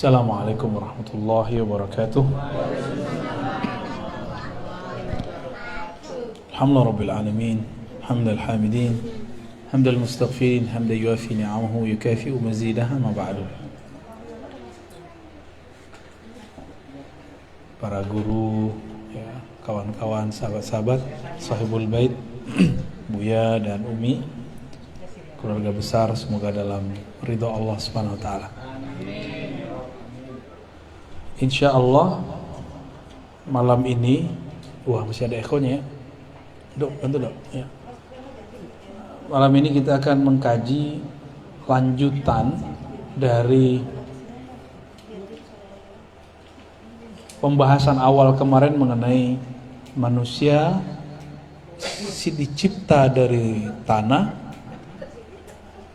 Assalamualaikum warahmatullahi wabarakatuh. Alhamdulillah rabbil alamin, hamdal hamidin, hamdal mustaghfirin, hamdan yuafi ni'amahu yukafi'u mazidaha, ma ba'du. Para guru, ya, kawan-kawan, sahabat-sahabat, sahibul bait, Buya dan Umi, keluarga besar, semoga dalam ridha Allah Subhanahu wa taala. Insya Allah malam ini, masih ada ekonya ya, dok, bantu dok. Ya. Malam ini kita akan mengkaji lanjutan dari pembahasan awal kemarin mengenai manusia si dicipta dari tanah,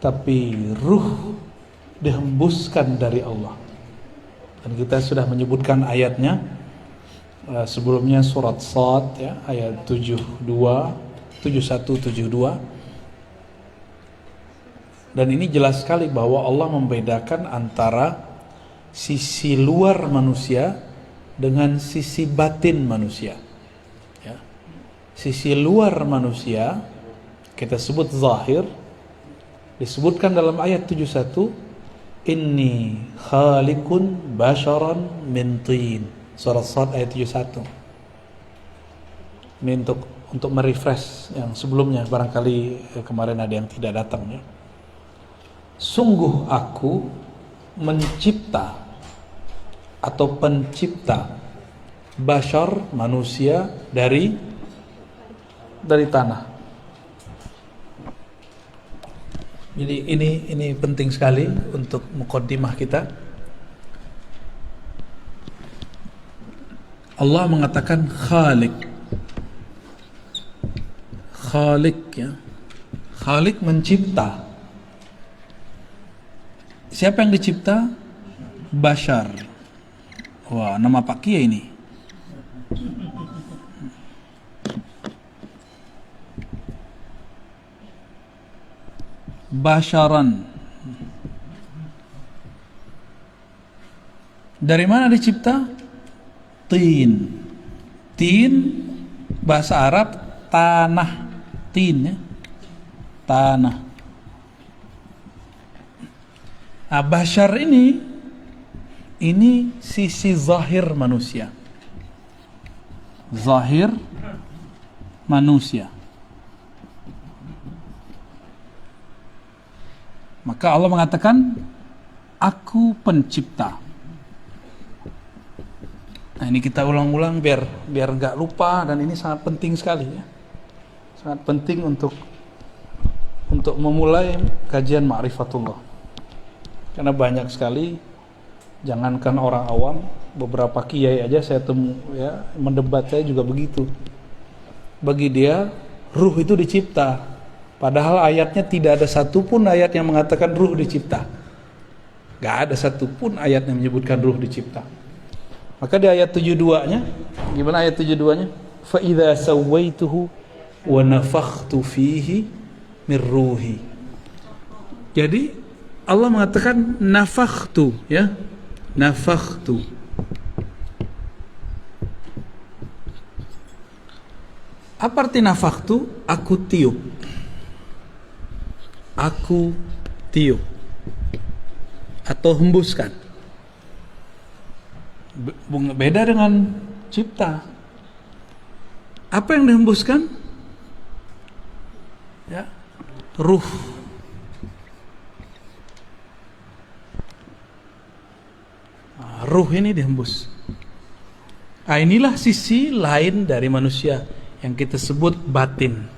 tapi ruh dihembuskan dari Allah. Dan kita sudah menyebutkan ayatnya sebelumnya, surat Shad ya, ayat 71 72. Dan ini jelas sekali bahwa Allah membedakan antara sisi luar manusia dengan sisi batin manusia ya. Sisi luar manusia kita sebut zahir, disebutkan dalam ayat 71, Inni khaliqun basharan min tin. Surat Shad ayat 71. Ini untuk merefresh yang sebelumnya, barangkali kemarin ada yang tidak datang ya. Sungguh aku mencipta atau pencipta bashar, manusia dari tanah. Jadi ini penting sekali untuk muqaddimah kita. Allah mengatakan Khaliq ya. Khaliq mencipta. Siapa yang dicipta? Bashar. Wah, nama Pak Kiai ini. Basharan. Dari mana dicipta? Tin. Tin bahasa Arab tanah. Tin ya. Tanah. Nah, bashar ini sisi zahir manusia. Zahir manusia. Maka Allah mengatakan, aku pencipta. Nah, ini kita ulang-ulang biar nggak lupa, dan ini sangat penting sekali ya. Sangat penting untuk memulai kajian ma'rifatullah. Karena banyak sekali, jangankan orang awam, beberapa kiai aja saya temu ya, mendebat saya juga begitu. Bagi dia ruh itu dicipta. Padahal ayatnya tidak ada satupun ayat yang mengatakan ruh dicipta. Gak ada satupun ayat yang menyebutkan ruh dicipta. Maka di ayat 72-nya, gimana ayat 72-nya? Fa idza sawaituhu wa nafakhtu fihi min ruhi. Jadi Allah mengatakan nafakhtu ya. Nafakhtu. Apa arti nafakhtu? Aku tiup. Aku tiup atau hembuskan. Beda dengan cipta. Apa yang dihembuskan? Ya, ruh. Nah, ruh ini dihembus. Nah, inilah sisi lain dari manusia yang kita sebut batin.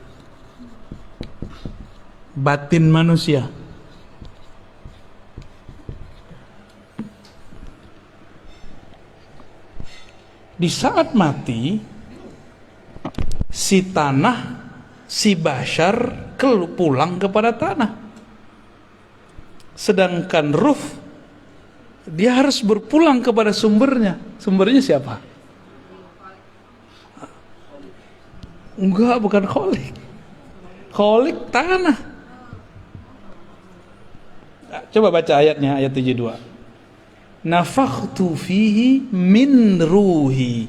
Batin manusia. Di saat mati, si tanah, si bashar pulang kepada tanah. Sedangkan ruh, dia harus berpulang kepada sumbernya. Sumbernya siapa? Enggak, bukan Khalik. Khalik tanah. Coba baca ayatnya, ayat 72. nafakhtu fihi min ruhi.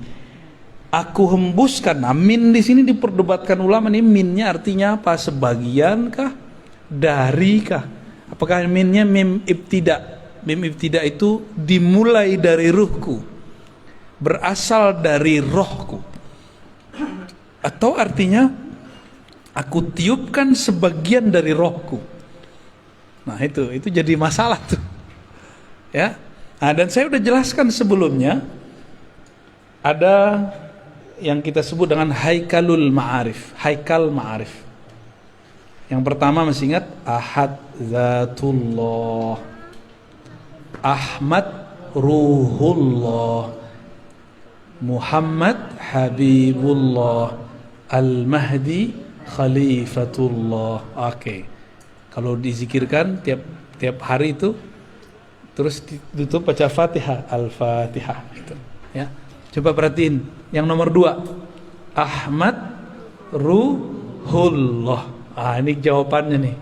Aku hembuskan. Nah, min di sini diperdebatkan ulama, nih minnya artinya apa? Sebagian kah? Dari kah? Apakah minnya mim ibtida? Mim ibtida itu dimulai dari ruhku, berasal dari rohku. Atau artinya aku tiupkan sebagian dari rohku. Nah, itu jadi masalah tuh. Ya. Nah, dan saya udah jelaskan sebelumnya, ada yang kita sebut dengan haikalul ma'arif, haikal ma'arif. Yang pertama masih ingat, Ahad Zatullah, Ahmad Ruhullah, Muhammad Habibullah, Al-Mahdi Khalifatullah. Oke. Kalau dizikirkan tiap hari itu, terus ditutup baca Fatihah, Al-Fatihah gitu. Ya. Coba perhatiin yang nomor 2, Ahmad Ruhullah. Ini jawabannya nih.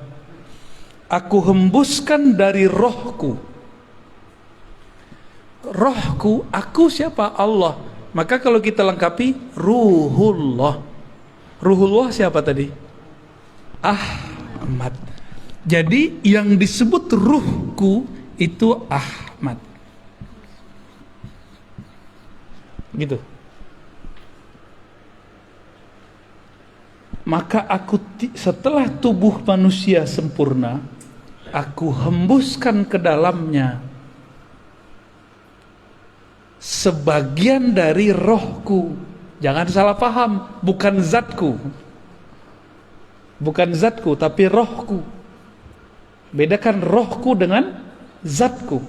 Aku hembuskan dari rohku. Rohku, aku siapa? Allah. Maka kalau kita lengkapi Ruhullah. Ruhullah siapa tadi? Ahmad. Jadi yang disebut ruhku itu Ahmad. Gitu. Maka aku setelah tubuh manusia sempurna, aku hembuskan ke dalamnya sebagian dari rohku. Jangan salah paham, bukan zatku. Bukan zatku, tapi rohku. Bedakan rohku dengan zatku.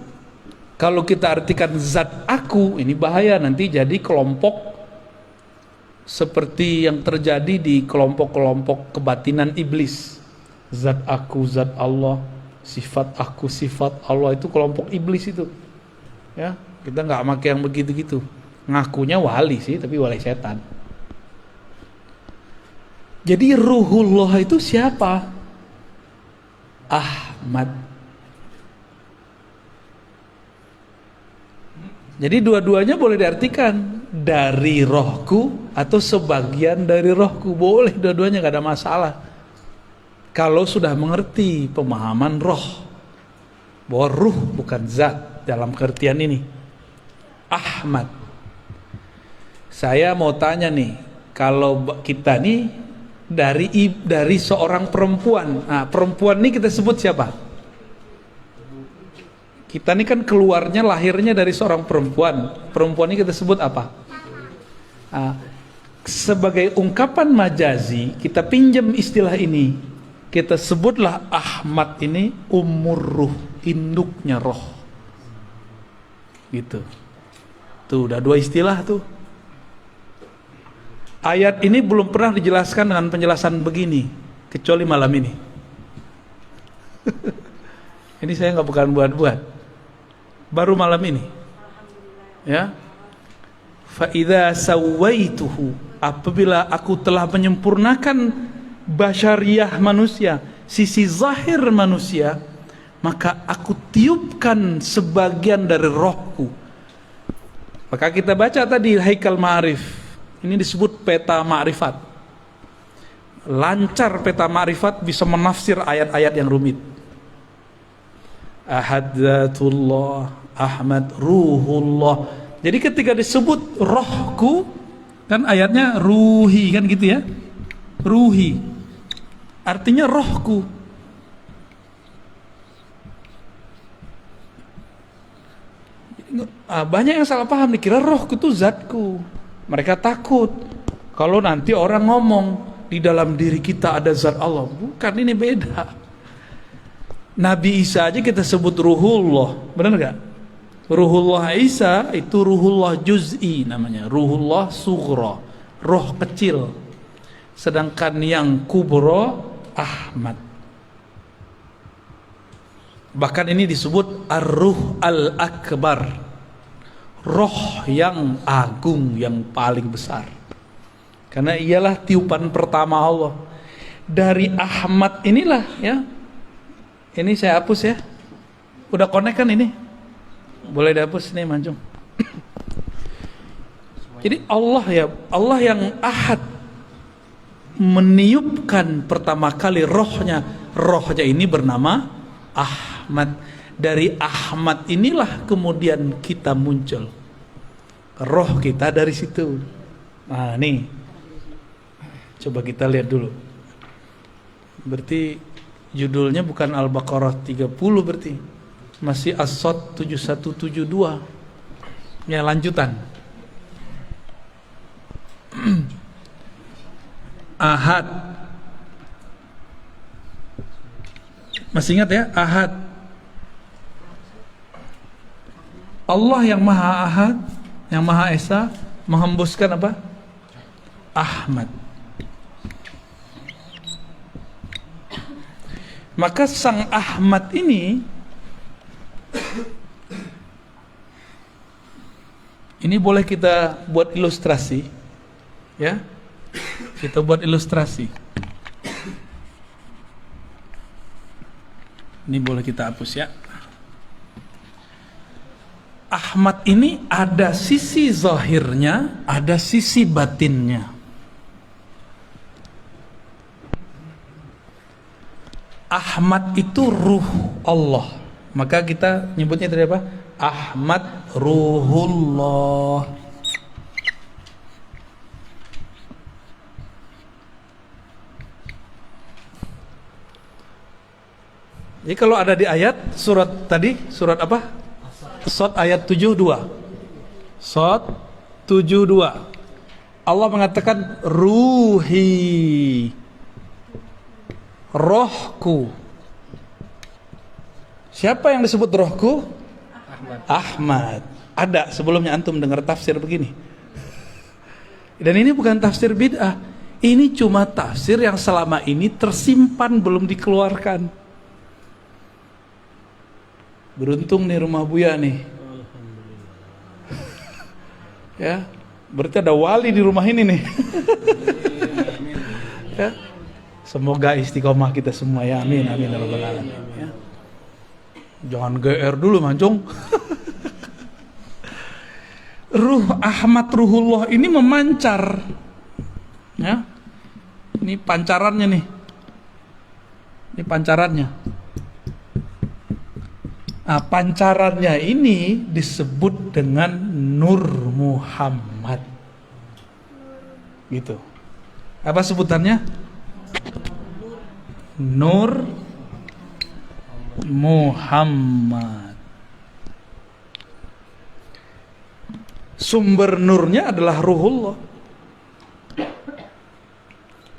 Kalau kita artikan zat aku, ini bahaya, nanti jadi kelompok seperti yang terjadi di kelompok-kelompok kebatinan iblis. Zat aku, zat Allah, sifat aku, sifat Allah, itu kelompok iblis itu. Ya, kita nggak pakai yang begitu-gitu. Ngakunya wali sih, tapi wali setan. Jadi Ruhullah itu siapa? Ahmad. Jadi dua-duanya boleh diartikan dari rohku atau sebagian dari rohku, boleh dua-duanya, gak ada masalah. Kalau sudah mengerti pemahaman roh, bahwa ruh bukan zat dalam pengertian ini. Ahmad. Saya mau tanya nih, kalau kita nih dari seorang perempuan, nah perempuan ini kita sebut siapa? Kita ini kan keluarnya, lahirnya dari seorang perempuan. Perempuan ini kita sebut apa? Sebagai ungkapan majazi, kita pinjam istilah ini. Kita sebutlah Ahmad ini ummur ruh, induknya roh. Gitu. Tuh, udah 2 istilah tuh. Ayat ini belum pernah dijelaskan dengan penjelasan begini, kecuali malam ini. Ini saya nggak bukan buat-buat. Baru malam ini, ya. Fa idza sawaituhu, apabila aku telah menyempurnakan basyariyah manusia, sisi zahir manusia, maka aku tiupkan sebagian dari rohku. Maka kita baca tadi haikal ma'arif, ini disebut peta ma'rifat. Lancar peta ma'rifat bisa menafsir ayat-ayat yang rumit. Ahad Zatullah, Ahmad Ruhullah. Jadi ketika disebut rohku, kan ayatnya ruhi, kan gitu ya. Ruhi artinya rohku. Banyak yang salah paham, dikira rohku itu zatku. Mereka takut kalau nanti orang ngomong di dalam diri kita ada zat Allah. Bukan, ini beda. Nabi Isa aja kita sebut Ruhullah, benar gak? Ruhullah Isa itu Ruhullah Juz'i namanya, Ruhullah Sughra, roh kecil. Sedangkan yang kubro Ahmad. Bahkan ini disebut Ar-Ruh Al-Akbar, roh yang agung, yang paling besar. Karena ialah tiupan pertama Allah. Dari Ahmad inilah, ya. Ini saya hapus ya. Udah connect kan ini? Boleh dihapus nih Mancung. Jadi Allah yang Ahad meniupkan pertama kali rohnya ini bernama Ahmad. Dari Ahmad inilah kemudian kita muncul, roh kita dari situ. Nah nih, coba kita lihat dulu. Berarti judulnya bukan Al-Baqarah 30, berarti masih As-Sod 7172. Ya, lanjutan. Ahad. Masih ingat ya, Ahad. Allah yang Maha Ahad, yang Maha Esa, menghembuskan apa? Ahmad. Maka sang Ahmad ini boleh kita buat ilustrasi, ya. Kita buat ilustrasi. Ini boleh kita hapus ya. Ahmad ini ada sisi zahirnya, ada sisi batinnya. Ahmad itu ruh Allah. Maka kita nyebutnya tadi apa? Ahmad Ruhullah. Jadi kalau ada di ayat surat tadi, surat apa? Sod ayat 72. Sod 72. Allah mengatakan ruhi, rohku. Siapa yang disebut rohku? Ahmad. Ada sebelumnya antum dengar tafsir begini. Dan ini bukan tafsir bid'ah. Ini cuma tafsir yang selama ini tersimpan belum dikeluarkan. Beruntung nih rumah Buya nih. Ya, berarti ada wali di rumah ini nih. Ya. Semoga istiqomah kita semua ya. Amin amin ya rabbal alamin. Ya. Jangan GR dulu Mancung. Ruh Ahmad Ruhullah ini memancar. Ya. Ini pancarannya nih. Ini pancarannya. Nah, pancarannya ini disebut dengan Nur Muhammad. Gitu. Apa sebutannya? Nur Muhammad. Sumber nurnya adalah Ruhullah.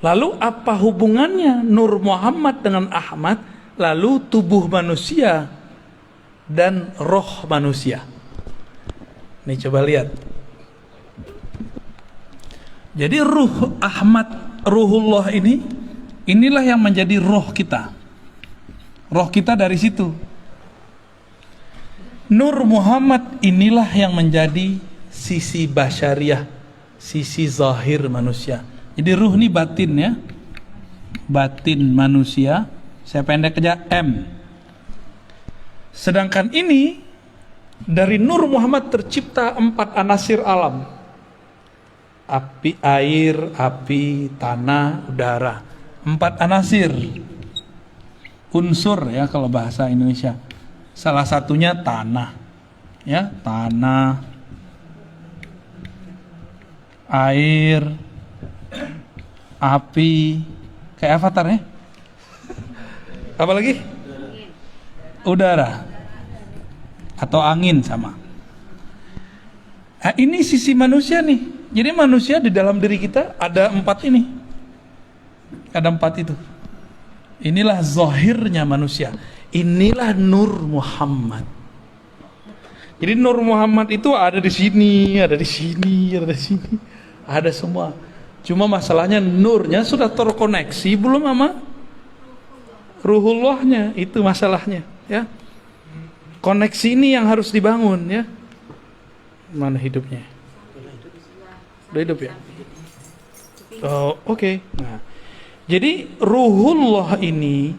Lalu apa hubungannya Nur Muhammad dengan Ahmad? Lalu tubuh manusia dan roh manusia. Nih coba lihat. Jadi ruh Ahmad Ruhullah inilah yang menjadi roh kita. Roh kita dari situ. Nur Muhammad inilah yang menjadi sisi basyariah, sisi zahir manusia. Jadi ruh ini batin ya. Batin manusia. Saya pendek aja M. Sedangkan ini dari Nur Muhammad tercipta 4 anasir alam. Api, air, api, tanah, udara. 4 anasir. Unsur ya kalau bahasa Indonesia. Salah satunya tanah. Ya, tanah. Air. Api. Kayak avatar ya. Apa lagi? Udara atau angin sama. Nah, ini sisi manusia nih. Jadi manusia di dalam diri kita ada 4 ini. Ada 4 itu. Inilah zahirnya manusia. Inilah Nur Muhammad. Jadi Nur Muhammad itu ada di sini, ada di sini, ada di sini. Ada semua. Cuma masalahnya nurnya sudah terkoneksi belum sama Ruhullahnya, itu masalahnya. Ya, koneksi ini yang harus dibangun ya. Mana hidupnya? Udah hidup ya? Oh, oke. Nah, jadi Ruhullah ini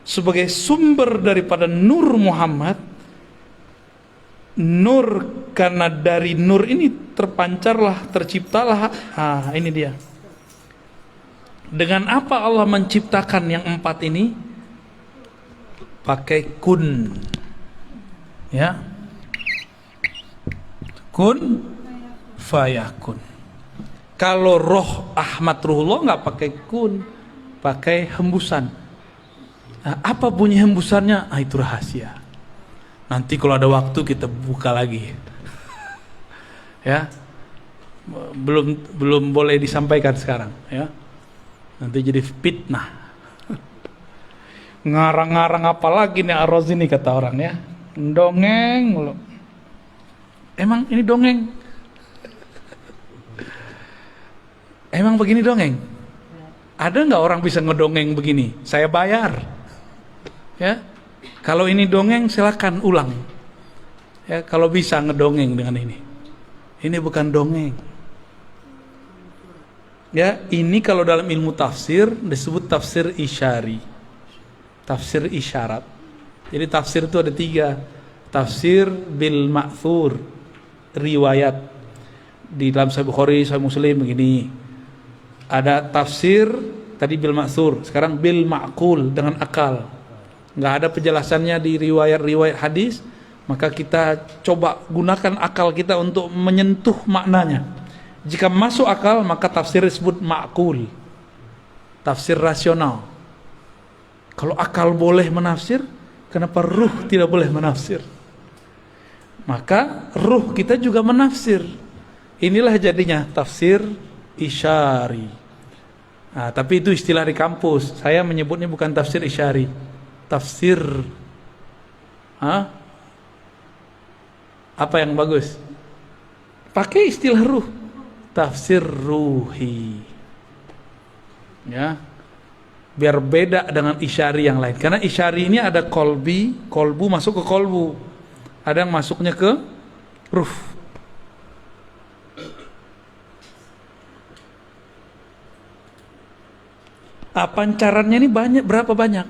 sebagai sumber daripada Nur Muhammad Nur, karena dari nur ini terpancarlah, terciptalah. Ini dia. Dengan apa Allah menciptakan yang 4 ini? Pakai kun. Ya. Kun fayakun. Kalau roh Ahmad Ruhullah nggak pakai kun, pakai hembusan. Apa bunyi hembusannya? Itu rahasia. Nanti kalau ada waktu kita buka lagi. Ya. Belum boleh disampaikan sekarang, ya. Nanti jadi fitnah. Ngarang-ngarang apa lagi nih Ar-Razi nih, kata orang, ya. Dongeng mulu. Emang ini dongeng? Emang begini dongeng? Ada nggak orang bisa ngedongeng begini? Saya bayar. Ya. Kalau ini dongeng silakan ulang. Ya, kalau bisa ngedongeng dengan ini. Ini bukan dongeng. Ya, ini kalau dalam ilmu tafsir disebut tafsir isyari. Tafsir isyarat. Jadi tafsir itu ada 3. Tafsir bil ma'thur, riwayat. Di dalam Sahih Bukhari, Sahih Muslim begini. Ada tafsir tadi bil ma'thur, sekarang bil ma'qul, dengan akal. Nggak ada penjelasannya di riwayat-riwayat hadis, maka kita coba gunakan akal kita untuk menyentuh maknanya. Jika masuk akal, maka tafsir disebut ma'qul, tafsir rasional. Kalau akal boleh menafsir, kenapa ruh tidak boleh menafsir? Maka ruh kita juga menafsir. Inilah jadinya tafsir isyari. Tapi itu istilah di kampus. Saya menyebutnya bukan tafsir isyari, tafsir apa yang bagus? Pakai istilah ruh, tafsir ruhi, ya, biar beda dengan isyari yang lain. Karena isyari ini ada kolbu masuk ke kolbu, ada yang masuknya ke ruh. Pancarannya ini banyak, berapa banyak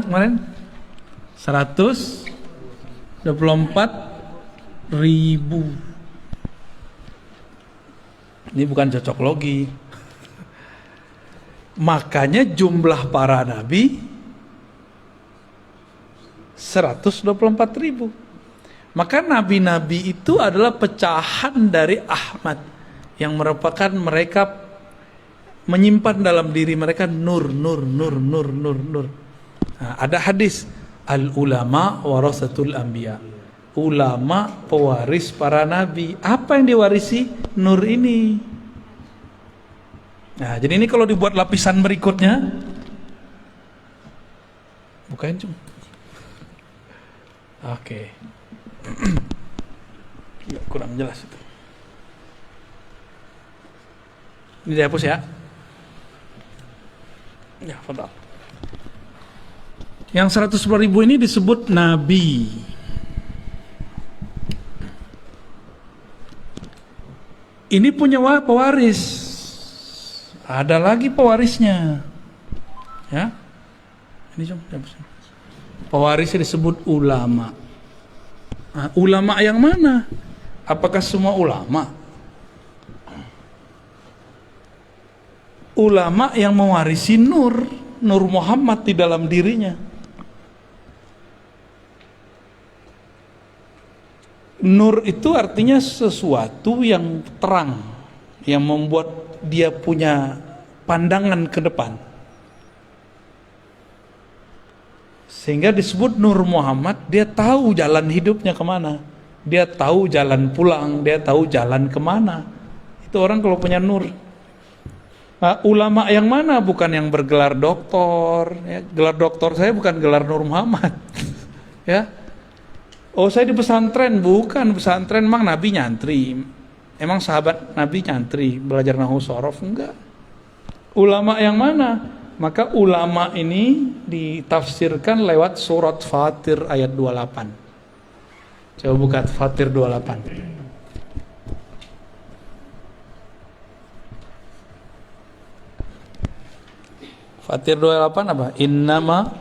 kemarin? 124.000. Ini bukan cocok logi. Makanya jumlah para nabi 124.000. Maka nabi-nabi itu adalah pecahan dari Ahmad, yang merupakan mereka menyimpan dalam diri mereka nur. Ada hadis, al ulama warasatul anbiya, ulama pewaris para nabi. Apa yang diwarisi? Nur ini. Jadi ini kalau dibuat lapisan berikutnya, bukain cum. Oke. Kurang jelas itu. Ini dihapus ya. Ya, fadal. Yang 110.000 ini disebut nabi. Ini punya pewaris. Ada lagi pewarisnya. Ya. Ini pewarisnya disebut ulama. Ulama yang mana? Apakah semua ulama? Ulama yang mewarisi nur Muhammad di dalam dirinya. Nur itu artinya sesuatu yang terang, yang membuat dia punya pandangan ke depan, sehingga disebut Nur Muhammad. Dia tahu jalan hidupnya kemana, dia tahu jalan pulang, dia tahu jalan kemana. Itu orang kalau punya nur. Ulama yang mana? Bukan yang bergelar doktor, ya. Gelar doktor saya bukan gelar Nur Muhammad. Ya. Oh, saya di pesantren, bukan pesantren. Emang Nabi nyantri? Emang sahabat Nabi nyantri belajar nahwu shorof? Enggak. Ulama yang mana? Maka ulama ini ditafsirkan lewat surat Fatir ayat 28. Coba buka Fatir 28. Fatir 28 apa? Innama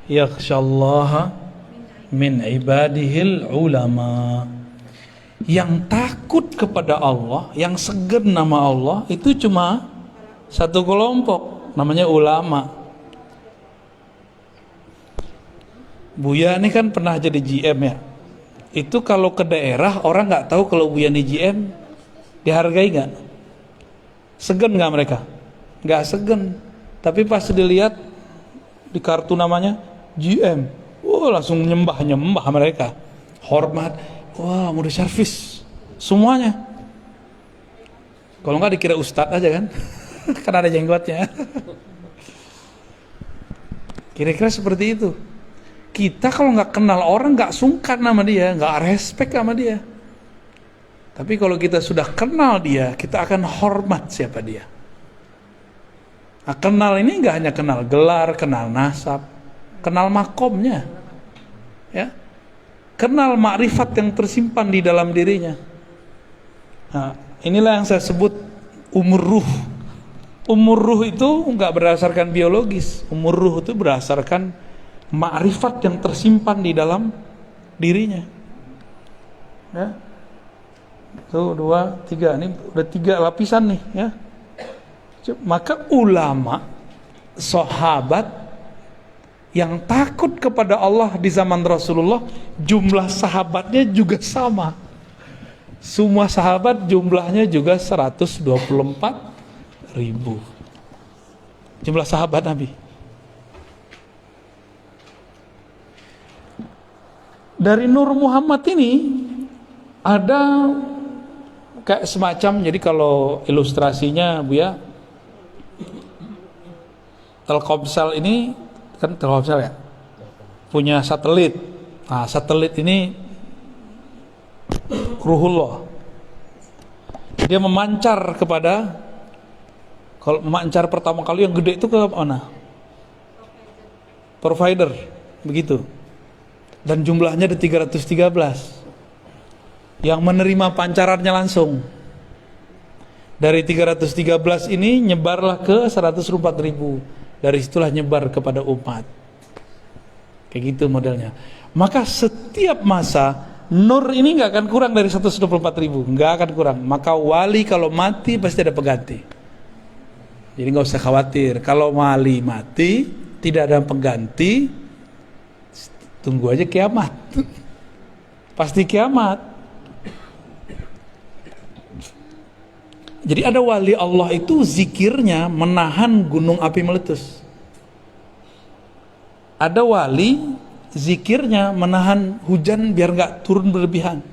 yakhsyallaha min ibadihil ulama. Yang takut kepada Allah, yang segan nama Allah itu cuma satu kelompok, namanya ulama. Buya ini kan pernah jadi GM ya. Itu kalau ke daerah orang nggak tahu kalau Buya ini GM, dihargai nggak? Segan nggak mereka? Nggak segan. Tapi pas dilihat di kartu namanya GM, langsung nyembah mereka, hormat. Wah, mau diservis semuanya. Kalau nggak dikira ustadz aja kan, karena ada jenggotnya. Kira-kira seperti itu. Kita kalau nggak kenal orang nggak sungkan sama dia, nggak respect sama dia. Tapi kalau kita sudah kenal dia, kita akan hormat siapa dia. Nah, kenal ini nggak hanya kenal gelar, kenal nasab, kenal makomnya, ya. Kenal makrifat yang tersimpan di dalam dirinya. Nah, inilah yang saya sebut umur ruh. Umur ruh itu nggak berdasarkan biologis. Umur ruh itu berdasarkan makrifat yang tersimpan di dalam dirinya. Ya. Tuh, 2, 3. Ini udah 3 lapisan nih, ya. Maka ulama, sahabat yang takut kepada Allah di zaman Rasulullah, jumlah sahabatnya juga sama. Semua sahabat jumlahnya juga 124.000. Jumlah sahabat Nabi. Dari Nur Muhammad ini ada kayak semacam, jadi kalau ilustrasinya Buya, Telkomsel ini kan Telkomsel ya, punya satelit. Nah, satelit ini ruhullah. Dia memancar kepada, kalau memancar pertama kali yang gede itu ke mana? Provider, begitu. Dan jumlahnya ada 313 yang menerima pancarannya langsung. Dari 313 ini nyebarlah ke 104.000. Dari situlah nyebar kepada umat. Kayak gitu modelnya. Maka setiap masa nur ini nggak akan kurang dari 124.000, nggak akan kurang. Maka wali kalau mati pasti ada pengganti. Jadi nggak usah khawatir. Kalau wali mati tidak ada pengganti, tunggu aja kiamat. Pasti kiamat. Jadi ada wali Allah itu zikirnya menahan gunung api meletus. Ada wali zikirnya menahan hujan biar nggak turun berlebihan.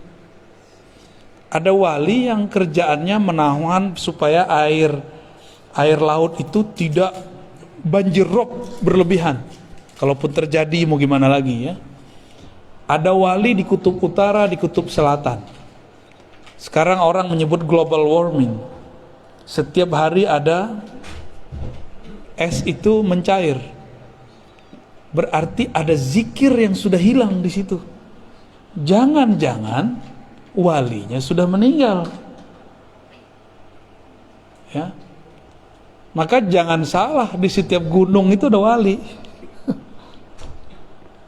Ada wali yang kerjaannya menahan supaya air laut itu tidak banjir rob berlebihan. Kalaupun terjadi mau gimana lagi ya. Ada wali di kutub utara, di kutub selatan. Sekarang orang menyebut global warming. Setiap hari ada es itu mencair. Berarti ada zikir yang sudah hilang di situ. Jangan-jangan walinya sudah meninggal. Ya. Maka jangan salah, di setiap gunung itu ada wali.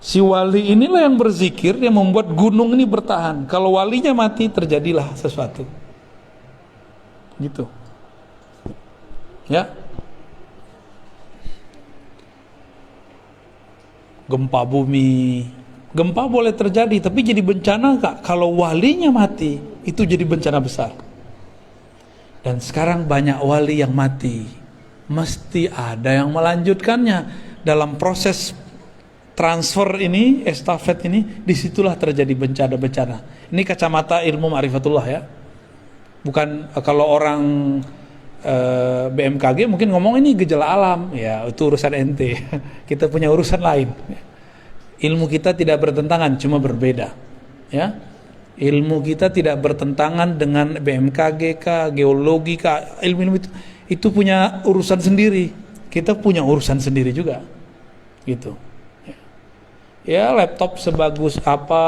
Si wali inilah yang berzikir yang membuat gunung ini bertahan. Kalau walinya mati terjadilah sesuatu. Gitu. Ya. Gempa bumi. Gempa boleh terjadi, tapi jadi bencana enggak? Kalau walinya mati, itu jadi bencana besar. Dan sekarang banyak wali yang mati. Mesti ada yang melanjutkannya. Dalam proses transfer ini, estafet ini, disitulah terjadi bencana-bencana. Ini kacamata ilmu ma'rifatullah ya. Bukan kalau orang BMKG mungkin ngomong ini gejala alam, ya itu urusan ente. Kita punya urusan lain. Ilmu kita tidak bertentangan, cuma berbeda. Ya, ilmu kita tidak bertentangan dengan BMKG kah, geologi kah, ilmu itu punya urusan sendiri. Kita punya urusan sendiri juga, gitu. Ya laptop sebagus apa,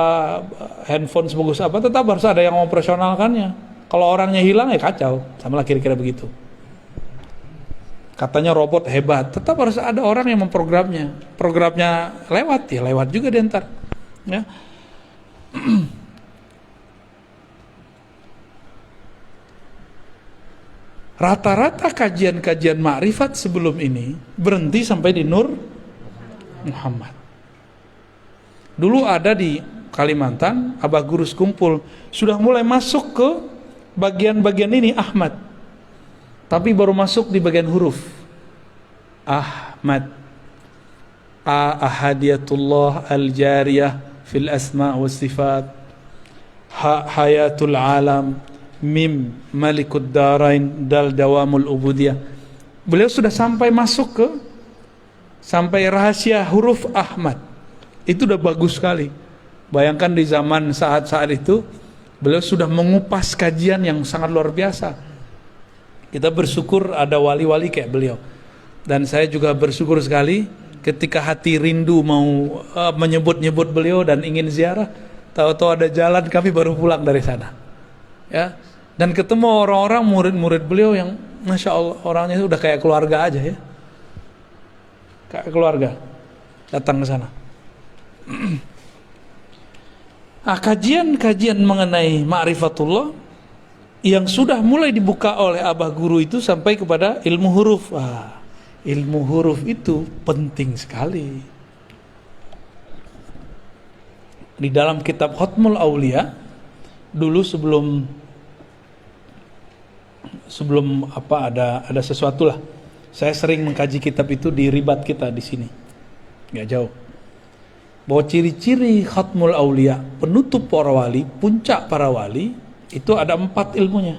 handphone sebagus apa, tetap harus ada yang operasionalkannya. Kalau orangnya hilang ya kacau, sama lah kira-kira begitu. Katanya robot hebat, tetap harus ada orang yang memprogramnya. Programnya lewat, ya lewat juga dia ntar. Ya. Rata-rata kajian-kajian ma'rifat sebelum ini berhenti sampai di Nur Muhammad. Dulu ada di Kalimantan, Abah Gurus kumpul, sudah mulai masuk ke bagian-bagian ini Ahmad. Tapi baru masuk di bagian huruf. Ahmad. Ahadiyatullah al-jariyah fil asma' wa sifat. Hayatul alam. Mim malikud darain dal dawamul ubudiyah. Beliau sudah sampai masuk ke sampai rahasia huruf Ahmad. Itu udah bagus sekali. Bayangkan di zaman saat-saat itu beliau sudah mengupas kajian yang sangat luar biasa. Kita bersyukur ada wali-wali kayak beliau. Dan saya juga bersyukur sekali ketika hati rindu mau menyebut-nyebut beliau dan ingin ziarah, tahu-tahu ada jalan, kami baru pulang dari sana. Ya. Dan ketemu orang-orang murid-murid beliau yang Masya Allah orangnya udah kayak keluarga aja ya. Kayak keluarga datang ke sana. Nah, kajian-kajian mengenai ma'rifatullah yang sudah mulai dibuka oleh Abah Guru itu sampai kepada ilmu huruf. Ilmu huruf itu penting sekali. Di dalam kitab Khatmul Aulia dulu sebelum ada sesuatu lah. Saya sering mengkaji kitab itu di ribat kita di sini. Nggak jauh. Bahwa ciri-ciri Khatmul Aulia, penutup para wali, puncak para wali, itu ada 4 ilmunya.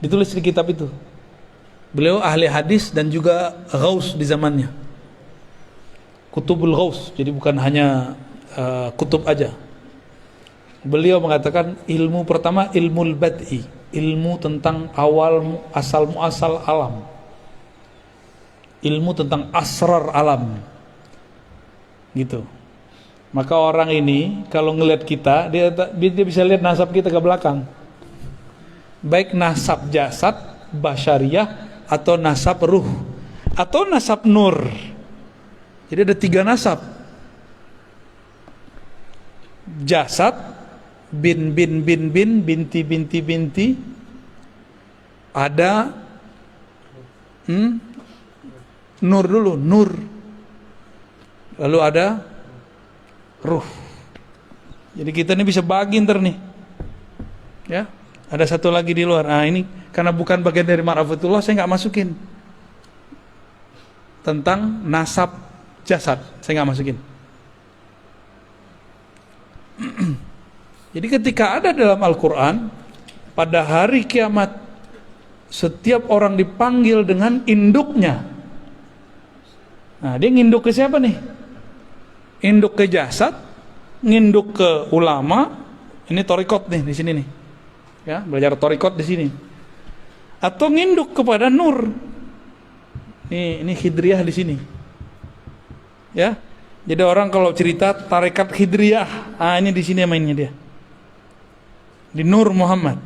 Ditulis di kitab itu. Beliau ahli hadis dan juga ghaus di zamannya. Kutubul ghaus, jadi bukan hanya kutub aja. Beliau mengatakan ilmu pertama ilmul bad'i, ilmu tentang awal asal muasal alam. Ilmu tentang asrar alam. Gitu. Maka orang ini kalau ngelihat kita, dia bisa lihat nasab kita ke belakang. Baik nasab jasad, basyariyah, atau nasab ruh, atau nasab nur. Jadi ada 3 nasab. Jasad, bin, binti. Ada nur dulu, nur. Lalu ada ruh. Jadi kita ini bisa bagi ntar nih. Ya, ada satu lagi di luar. Nah ini karena bukan bagian dari ma'rifatullah, saya nggak masukin. Tentang nasab jasad, saya nggak masukin. Jadi ketika ada dalam Al-Quran, pada hari kiamat, setiap orang dipanggil dengan induknya. Nah dia nginduk ke siapa nih? Induk ke jasad, nginduk ke ulama. Ini torikot nih di sini nih, ya belajar torikot di sini. Atau nginduk kepada nur. Ini Khidriyah di sini, ya. Jadi orang kalau cerita tarekat Khidriyah, ini di sini mainnya dia. Di Nur Muhammad.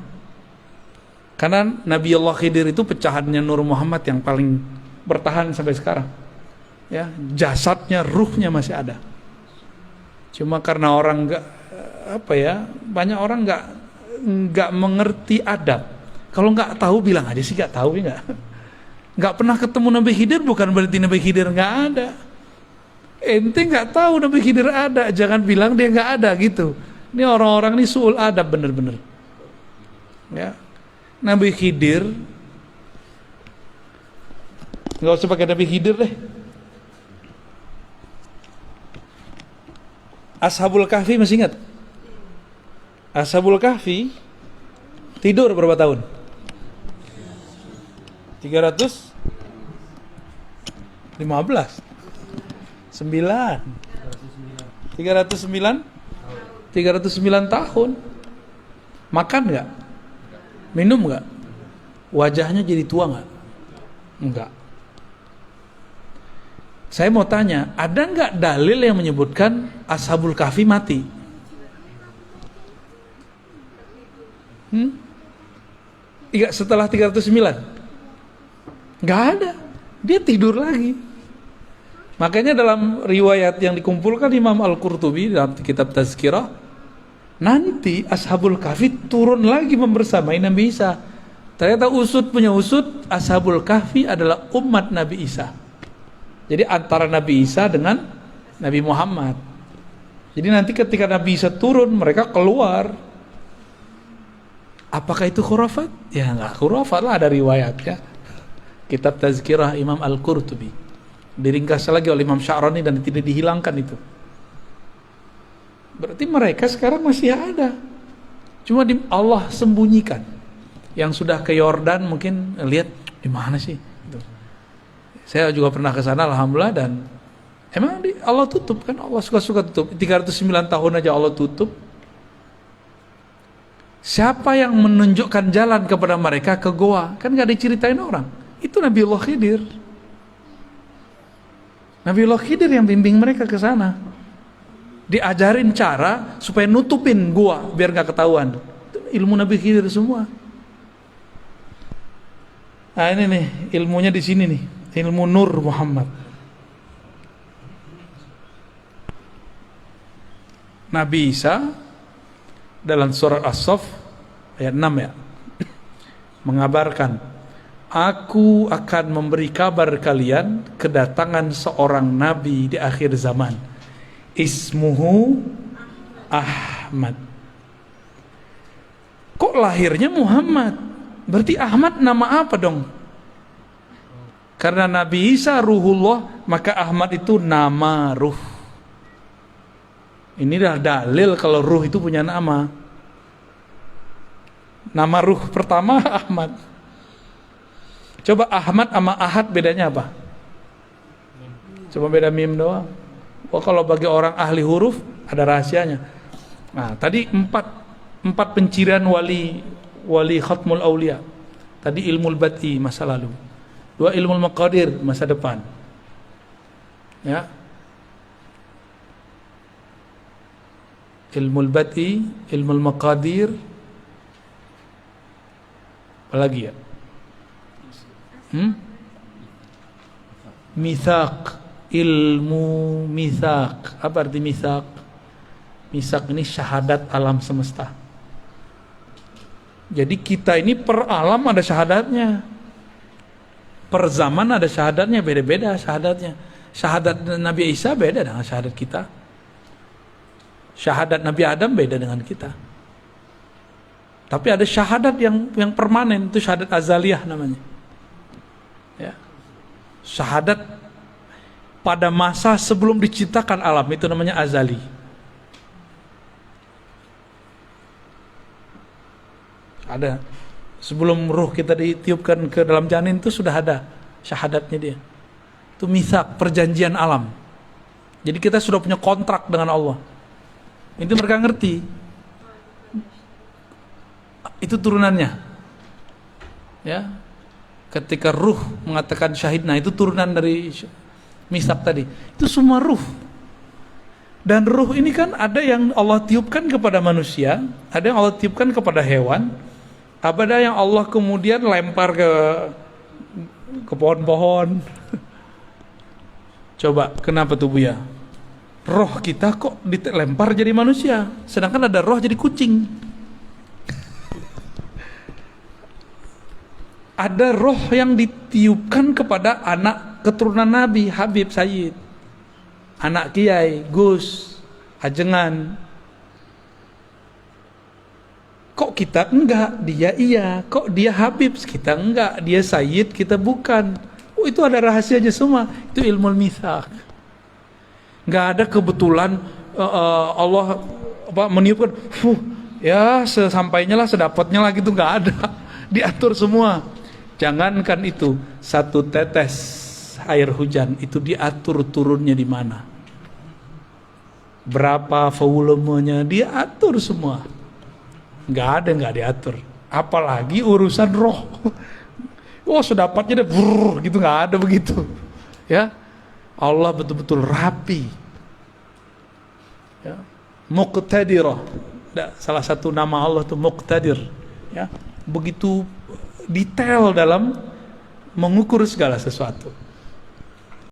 Karena Nabi Allah Khidir itu pecahannya Nur Muhammad yang paling bertahan sampai sekarang. Ya, jasadnya, ruhnya masih ada. Cuma karena orang banyak orang nggak mengerti adab. Kalau nggak tahu bilang aja sih nggak tahu ya nggak pernah ketemu Nabi Khidir bukan berarti Nabi Khidir nggak ada. Ente nggak tahu Nabi Khidir ada, jangan bilang dia nggak ada gitu. Ini orang-orang ini suul adab bener-bener. Ya, Nabi Khidir nggak usah pakai Nabi Khidir deh. Ashabul Kahfi masih ingat? Ashabul Kahfi tidur berapa tahun? 315 309 tahun. Makan nggak? Minum nggak? Wajahnya jadi tua nggak? Enggak. Saya mau tanya, ada nggak dalil yang menyebutkan Ashabul Kahfi mati? Iya, setelah 309? Nggak ada. Dia tidur lagi. Makanya dalam riwayat yang dikumpulkan Imam Al-Qurtubi dalam kitab Tazkirah, nanti Ashabul Kahfi turun lagi membersamai Nabi Isa. Ternyata usut punya usut, Ashabul Kahfi adalah umat Nabi Isa. Jadi antara Nabi Isa dengan Nabi Muhammad. Jadi nanti ketika Nabi Isa turun, mereka keluar. Apakah itu khurafat? Ya enggak khurafat lah, ada riwayatnya. Kitab Tazkirah Imam Al-Qurtubi. Diringkas lagi oleh Imam Sya'rani dan tidak dihilangkan itu. Berarti mereka sekarang masih ada. Cuma Allah sembunyikan. Yang sudah ke Yordan mungkin lihat di mana sih? Gitu. Saya juga pernah ke sana alhamdulillah, dan emang Allah tutup kan, Allah suka-suka tutup. 309 tahun aja Allah tutup. Siapa yang menunjukkan jalan kepada mereka ke goa? Kan gak diceritain orang. Itu Nabiullah Khidir. Nabiullah Khidir yang bimbing mereka ke sana. Diajarin cara supaya nutupin gua biar gak ketahuan. Itu ilmu Nabi Khidir semua. Nah ini nih ilmunya di sini nih, ilmu Nur Muhammad. Nabi Isa dalam surat As-Saff ayat 6 ya, mengabarkan, aku akan memberi kabar kalian kedatangan seorang nabi di akhir zaman. Ismuhu Ahmad. Kok lahirnya Muhammad? Berarti Ahmad nama apa dong? Karena Nabi Isa ruhullah, maka Ahmad itu nama ruh. Ini dah dalil kalau ruh itu punya nama. Nama ruh pertama Ahmad. Coba Ahmad sama Ahad bedanya apa? Coba beda mim doang. Oh, kalau bagi orang ahli huruf ada rahasianya. Nah, tadi empat pencirian wali khatmul aulia. Tadi ilmul bati masa lalu. 2 ilmul maqadir masa depan. Ya. Ilmul bati, ilmul maqadir. Apalagi ya? Mitsaq, ilmu mitsaq. Apa arti mitsaq? Mitsaq ini syahadat alam semesta. Jadi kita ini per alam ada syahadatnya, per zaman ada syahadatnya, beda-beda syahadatnya. Syahadat Nabi Isa beda dengan syahadat kita. Syahadat Nabi Adam beda dengan kita. Tapi ada syahadat yang permanen, itu syahadat azaliyah namanya. Ya. Syahadat pada masa sebelum diciptakan alam, itu namanya azali. Ada. Sebelum ruh kita ditiupkan ke dalam janin itu sudah ada syahadatnya dia. Itu mitsaq, perjanjian alam. Jadi kita sudah punya kontrak dengan Allah. Itu mereka ngerti. Itu turunannya. Ya. Ketika ruh mengatakan syahid, nah itu turunan dari mitsaq tadi. Itu semua ruh. Dan ruh ini kan ada yang Allah tiupkan kepada manusia, ada yang Allah tiupkan kepada hewan, ada yang Allah kemudian lempar ke pohon-pohon. Coba kenapa tuh Buya? Roh kita kok dilempar jadi manusia, sedangkan ada roh jadi kucing. Ada roh yang ditiupkan kepada anak keturunan Nabi, Habib Sayyid, anak Kiai, Gus, Ajengan. Kok kita enggak, dia iya. Kok dia Habib, kita enggak. Dia Sayyid, kita bukan. Oh, itu ada rahasianya semua. Itu ilmu mitsaq. Enggak ada kebetulan Allah meniupkan, ya sesampainya lah, sedapatnya lah gitu, enggak ada. Diatur semua. Jangankan itu, satu tetes air hujan itu diatur turunnya di mana, berapa volumenya, diatur semua. Nggak ada nggak diatur. Apalagi urusan roh. Oh, sedapatnya deh, gitu, nggak ada begitu. Ya, Allah betul-betul rapi. Ya, Muqtadirah. Salah satu nama Allah itu Muqtadir. Ya, begitu detail dalam mengukur segala sesuatu.